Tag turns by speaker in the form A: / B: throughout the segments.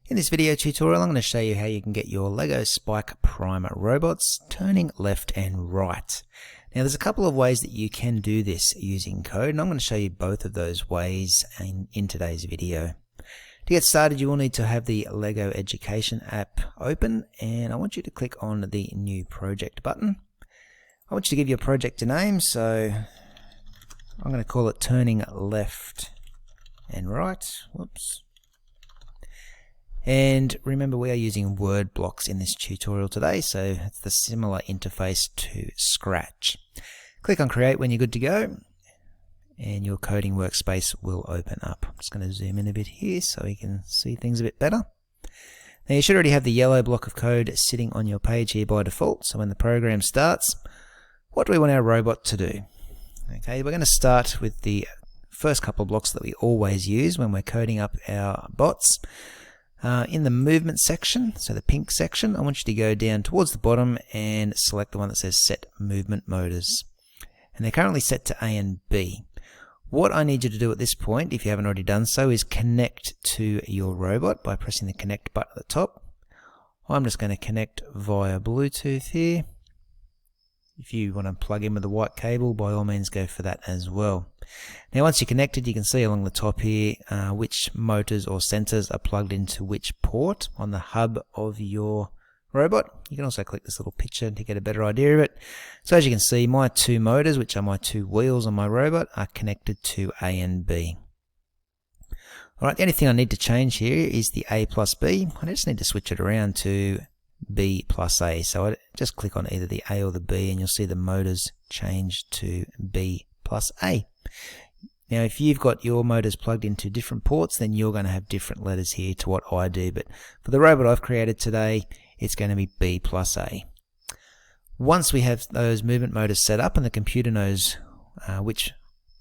A: In this video tutorial, I'm going to show you how you can get your LEGO Spike Prime robots turning left and right. Now there's a couple of ways that you can do this using code, and I'm going to show you both of those ways in today's video. To get started, you will need to have the LEGO Education app open, and I want you to click on the New Project button. I want you to give your project a name, so I'm going to call it Turning Left and Right. Whoops. And remember, we are using word blocks in this tutorial today, so it's the similar interface to Scratch. Click on Create when you're good to go, and your coding workspace will open up. I'm just going to zoom in a bit here so you can see things a bit better. Now you should already have the yellow block of code sitting on your page here by default, so when the program starts, what do we want our robot to do? Okay, we're going to start with the first couple of blocks that we always use when we're coding up our bots. In the movement section, so the pink section, I want you to go down towards the bottom and select the one that says Set Movement Motors. And they're currently set to A and B. What I need you to do at this point, if you haven't already done so, is connect to your robot by pressing the connect button at the top. I'm just going to connect via Bluetooth here. If you want to plug in with a white cable, by all means go for that as well. Now once you're connected, you can see along the top here which motors or sensors are plugged into which port on the hub of your robot. You can also click this little picture to get a better idea of it. So as you can see, my two motors, which are my two wheels on my robot, are connected to A and B. Alright, the only thing I need to change here is the A plus B. I just need to switch it around to B plus A. So I just click on either the A or the B and you'll see the motors change to B plus A. Now if you've got your motors plugged into different ports, then you're going to have different letters here to what I do, but for the robot I've created today, it's going to be B plus A. Once we have those movement motors set up and the computer knows which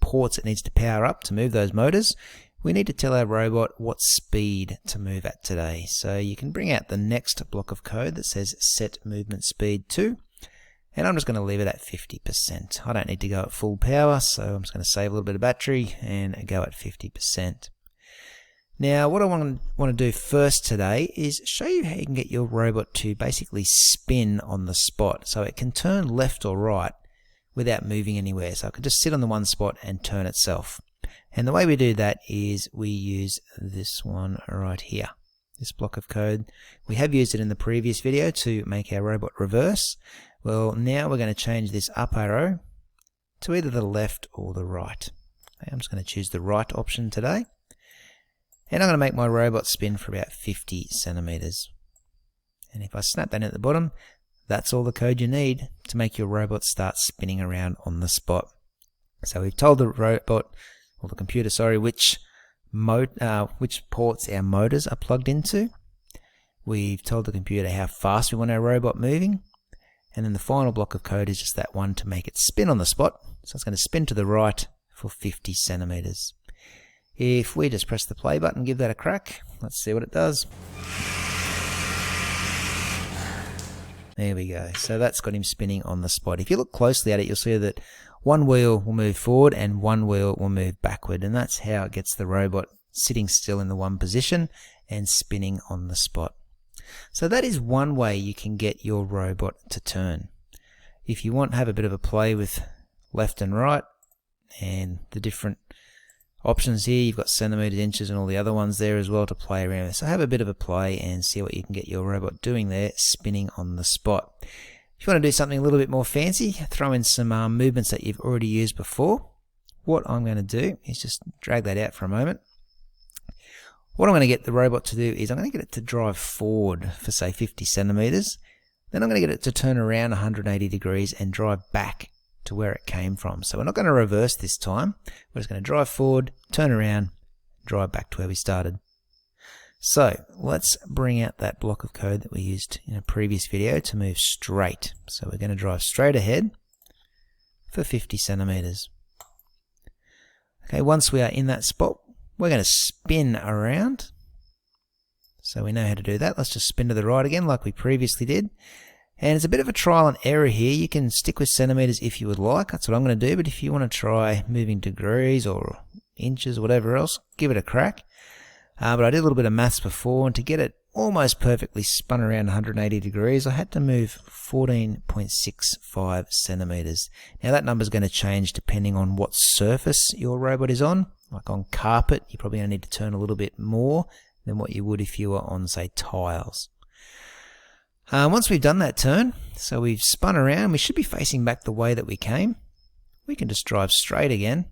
A: ports it needs to power up to move those motors, we need to tell our robot what speed to move at today. So you can bring out the next block of code that says Set Movement Speed to, and I'm just going to leave it at 50%. I don't need to go at full power, so I'm just going to save a little bit of battery and go at 50%. Now what I want to do first today is show you how you can get your robot to basically spin on the spot, so it can turn left or right without moving anywhere. So it can just sit on the one spot and turn itself. And the way we do that is we use this one right here, this block of code. We have used it in the previous video to make our robot reverse. Well, now we're going to change this up arrow to either the left or the right. Okay, I'm just going to choose the right option today. And I'm going to make my robot spin for about 50 centimeters. And if I snap that in at the bottom, that's all the code you need to make your robot start spinning around on the spot. So we've told the robot, or the computer, sorry, which ports our motors are plugged into. We've told the computer how fast we want our robot moving. And then the final block of code is just that one to make it spin on the spot. So it's going to spin to the right for 50 centimeters. If we just press the play button, give that a crack, let's see what it does. There we go. So that's got him spinning on the spot. If you look closely at it, you'll see that one wheel will move forward and one wheel will move backward, and that's how it gets the robot sitting still in the one position and spinning on the spot. So that is one way you can get your robot to turn. If you want to have a bit of a play with left and right and the different options here, you've got centimeters, inches and all the other ones there as well to play around with. So have a bit of a play and see what you can get your robot doing there, spinning on the spot. If you want to do something a little bit more fancy, throw in some movements that you've already used before. What I'm going to do is just drag that out for a moment. What I'm going to get the robot to do is I'm going to get it to drive forward for say 50 centimeters. Then I'm going to get it to turn around 180 degrees and drive back to where it came from. So we're not going to reverse this time. We're just going to drive forward, turn around, drive back to where we started. So let's bring out that block of code that we used in a previous video to move straight. So we're going to drive straight ahead for 50 centimeters. Okay, once we are in that spot, we're going to spin around. So we know how to do that. Let's just spin to the right again like we previously did. And it's a bit of a trial and error here. You can stick with centimeters if you would like. That's what I'm going to do. But if you want to try moving degrees or inches or whatever else, give it a crack. But I did a little bit of maths before, and to get it almost perfectly spun around 180 degrees, I had to move 14.65 centimeters. Now that number is going to change depending on what surface your robot is on. Like on carpet, you probably only need to turn a little bit more than what you would if you were on, say, tiles. Once we've done that turn, so we've spun around, we should be facing back the way that we came. We can just drive straight again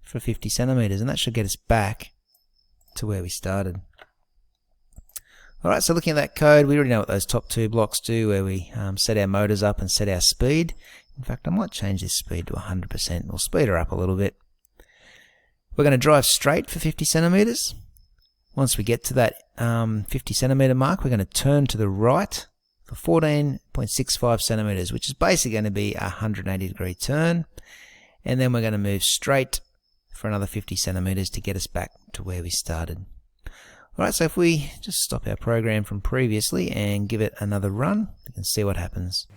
A: for 50 centimeters, and that should get us back to where we started. Alright, so looking at that code, we already know what those top two blocks do, where we set our motors up and set our speed. In fact, I might change this speed to 100%. We'll speed her up a little bit. We're going to drive straight for 50 centimeters. Once we get to that 50 centimeter mark, we're going to turn to the right for 14.65 centimeters, which is basically going to be a 180 degree turn. And then we're going to move straight for another 50 centimeters to get us back to where we started. Alright, so if we just stop our program from previously and give it another run, we can see what happens.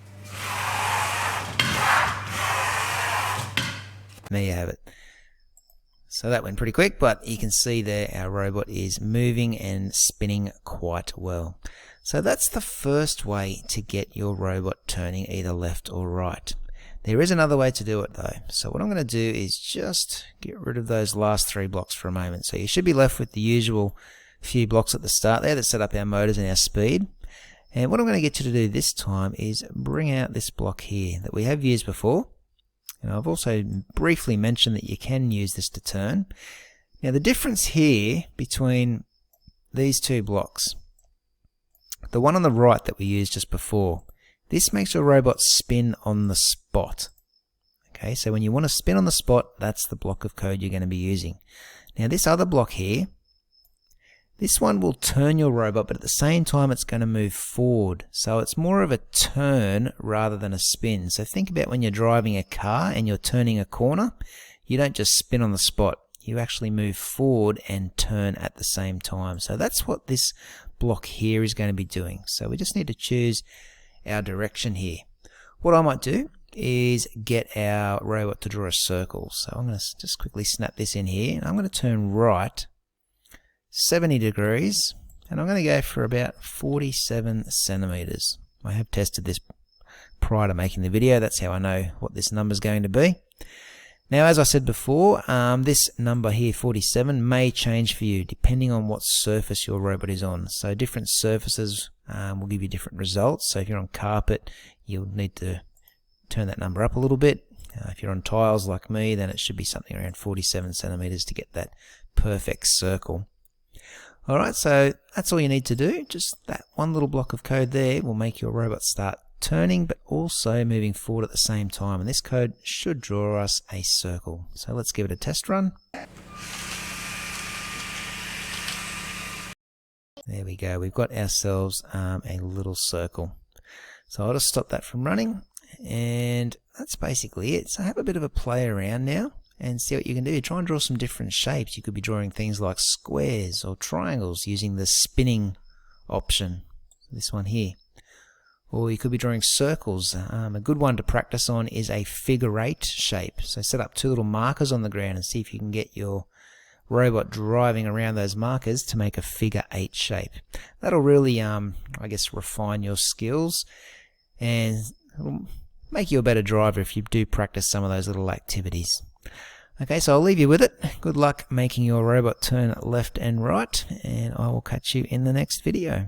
A: There you have it. So that went pretty quick, but you can see there our robot is moving and spinning quite well. So that's the first way to get your robot turning either left or right. There is another way to do it though. So what I'm going to do is just get rid of those last three blocks for a moment. So you should be left with the usual few blocks at the start there that set up our motors and our speed. And what I'm going to get you to do this time is bring out this block here that we have used before. And I've also briefly mentioned that you can use this to turn. Now the difference here between these two blocks, the one on the right that we used just before, this makes your robot spin on the spot. Okay, so when you want to spin on the spot, that's the block of code you're going to be using. Now this other block here, this one will turn your robot, but at the same time it's going to move forward. So it's more of a turn rather than a spin. So think about when you're driving a car and you're turning a corner, you don't just spin on the spot. You actually move forward and turn at the same time. So that's what this block here is going to be doing. So we just need to choose our direction here. What I might do is get our robot to draw a circle. So I'm going to just quickly snap this in here, and I'm going to turn right 70 degrees, and I'm going to go for about 47 centimeters. I have tested this prior to making the video. That's how I know what this number is going to be. Now, as I said before, this number here, 47, may change for you depending on what surface your robot is on. So different surfaces will give you different results. So if you're on carpet, you'll need to turn that number up a little bit. If you're on tiles like me, then it should be something around 47 centimeters to get that perfect circle. Alright, so that's all you need to do. Just that one little block of code there will make your robot start turning, but also moving forward at the same time. And this code should draw us a circle. So let's give it a test run. There we go. We've got ourselves a little circle. So I'll just stop that from running. And that's basically it. So have a bit of a play around now and see what you can do. Try and draw some different shapes. You could be drawing things like squares or triangles using the spinning option, this one here. Or you could be drawing circles. A good one to practice on is a figure 8 shape. So set up two little markers on the ground and see if you can get your robot driving around those markers to make a figure 8 shape. That'll really, I guess, refine your skills and it'll make you a better driver if you do practice some of those little activities. Okay, so I'll leave you with it. Good luck making your robot turn left and right, and I will catch you in the next video.